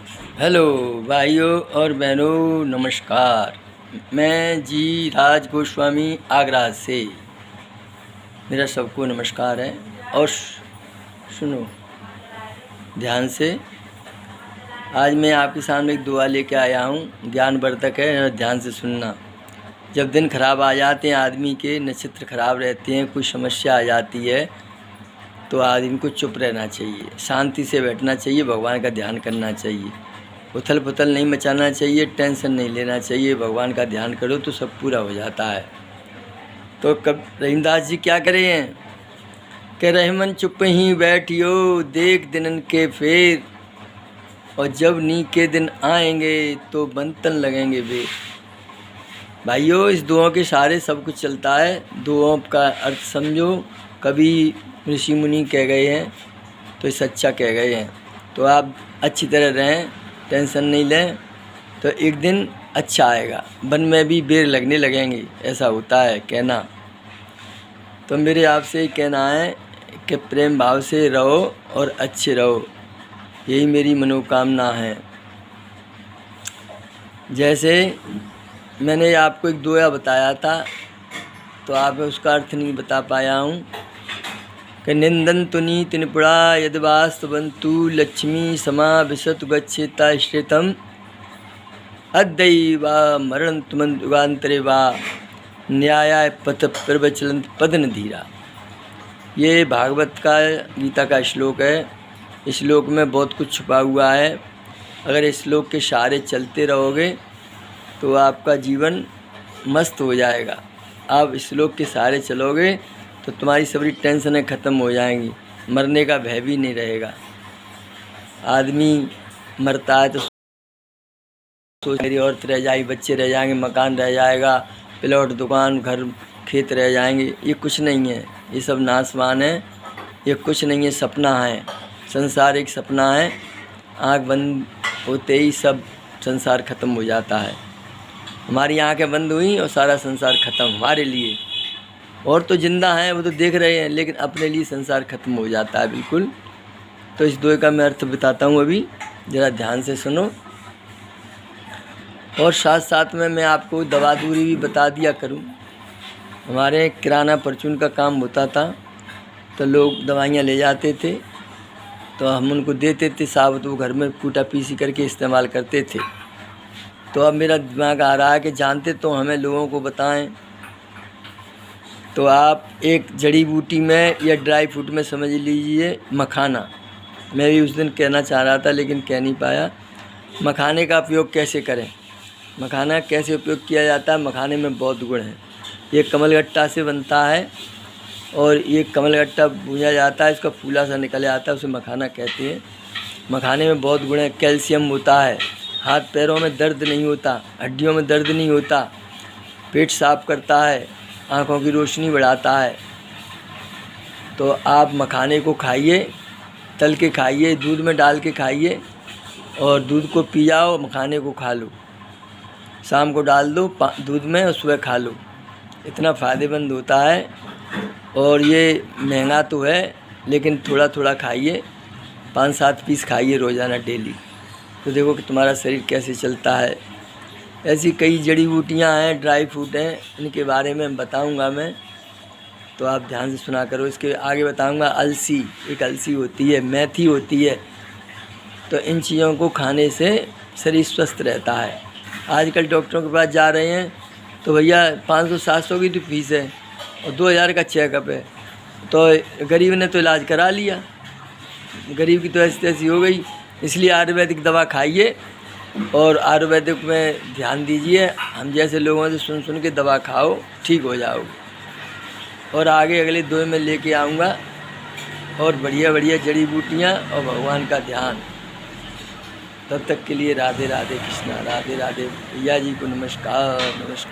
Hello भाइयों और बहनों, नमस्कार। मैं जी राज गोस्वामी आगरा से, मेरा सबको नमस्कार है। और सुनो ध्यान से, आज मैं आपके सामने एक दुआ लेके आया हूँ, ज्ञानवर्धक है, ध्यान से सुनना। जब दिन खराब आ जाते हैं आदमी के, नक्षत्र खराब रहते हैं, कोई समस्या आ जाती है, तो आदमी को चुप रहना चाहिए, शांति से बैठना चाहिए, भगवान का ध्यान करना चाहिए, उथल पुथल नहीं मचाना चाहिए, टेंशन नहीं लेना चाहिए। भगवान का ध्यान करो तो सब पूरा हो जाता है। तो कब रहीमदास जी क्या करे हैं कि रहमन चुप ही बैठियो, देख दिनन के फेर, और जब नी के दिन आएंगे तो बंतन लगेंगे वे। भाइयों, इस दुआ के सहारे सब कुछ चलता है। दुआओं का अर्थ समझो। कभी ऋषि मुनि कह गए हैं तो ये सच्चा कह गए हैं। तो आप अच्छी तरह रहें, टेंशन नहीं लें, तो एक दिन अच्छा आएगा। वन में भी बेर लगने लगेंगे, ऐसा होता है कहना। तो मेरे आपसे कहना है कि प्रेम भाव से रहो और अच्छे रहो, यही मेरी मनोकामना है। जैसे मैंने आपको एक दोया बताया था, तो आप उसका अर्थ नहीं बता पाया हूँ कि निंदन्तु नीति निपुणा यद्वास्तवन्तु लक्ष्मी समा विशतु गच्छेता श्रेतम अद्दैवा मरणन्तु युगान्तरे वा न्यायाय पथ प्रवचलंत पदन धीरा। ये भागवत का, गीता का श्लोक है। इस श्लोक में बहुत कुछ छुपा हुआ है। अगर इस श्लोक के सहारे चलते रहोगे तो आपका जीवन मस्त हो जाएगा। आप इस श्लोक के सहारे चलोगे तो तुम्हारी सारी टेंशनें ख़त्म हो जाएंगी, मरने का भय भी नहीं रहेगा। आदमी मरता है तो सोच मेरी औरत रह जाएगी, बच्चे रह जाएंगे, मकान रह जाएगा, प्लॉट, दुकान, घर, खेत रह जाएंगे। ये कुछ नहीं है, ये सब नाशवान है, ये कुछ नहीं है, सपना है। संसार एक सपना है। आँख बंद होते ही सब संसार ख़त्म हो जाता है। हमारी आँखें बंद हुई और सारा संसार ख़त्म हमारे लिए। और तो जिंदा हैं, वो तो देख रहे हैं, लेकिन अपने लिए संसार ख़त्म हो जाता है बिल्कुल। तो इस दोहे का मैं अर्थ बताता हूँ, अभी ज़रा ध्यान से सुनो। और साथ साथ में मैं आपको दवा दूरी भी बता दिया करूँ। हमारे किराना परचून का काम होता था, तो लोग दवाइयाँ ले जाते थे, तो हम उनको देते थे साबुत, वो घर में कूटा पीसी करके इस्तेमाल करते थे। तो अब मेरा दिमाग आ रहा है कि जानते तो हमें लोगों को बताएं। तो आप एक जड़ी बूटी में या ड्राई फ्रूट में समझ लीजिए मखाना। मैं भी उस दिन कहना चाह रहा था लेकिन कह नहीं पाया। मखाने का उपयोग कैसे करें, मखाना कैसे उपयोग किया जाता है। मखाने में बहुत गुण हैं। ये कमलगट्टा से बनता है और ये कमलगट्टा भूंजा जाता है, इसका फूला सा निकल आता है, उसे मखाना कहते हैं। मखाने में बहुत गुण है। कैल्शियम होता है, हाथ पैरों में दर्द नहीं होता, हड्डियों में दर्द नहीं होता, पेट साफ करता है, आँखों की रोशनी बढ़ाता है। तो आप मखाने को खाइए, तल के खाइए, दूध में डाल के खाइए, और दूध को पी जाओ, मखाने को खा लो, शाम को डाल दो दूध में और सुबह खा लो। इतना फ़ायदेमंद होता है। और ये महंगा तो है, लेकिन थोड़ा थोड़ा खाइए, 5-7 पीस खाइए रोज़ाना डेली, तो देखो कि तुम्हारा शरीर कैसे चलता है। ऐसी कई जड़ी बूटियाँ हैं, ड्राई फ्रूट हैं, इनके बारे में बताऊंगा मैं, तो आप ध्यान से सुना करो। इसके आगे बताऊंगा अलसी, एक अलसी होती है, मेथी होती है। तो इन चीज़ों को खाने से शरीर स्वस्थ रहता है। आजकल डॉक्टरों के पास जा रहे हैं तो भैया 500-700 की तो फीस है और 2000 का चेकअप है। तो गरीब ने तो इलाज करा लिया, गरीब की तो ऐसी तैसी हो गई। इसलिए आयुर्वेदिक दवा खाइए और आयुर्वेदिक में ध्यान दीजिए। हम जैसे लोगों से सुन सुन के दवा खाओ, ठीक हो जाओगे। और आगे अगले दोहे में लेके आऊँगा और बढ़िया बढ़िया जड़ी बूटियाँ और भगवान का ध्यान। तब तक के लिए राधे राधे कृष्णा, राधे राधे। भैया जी को नमस्कार, नमस्कार।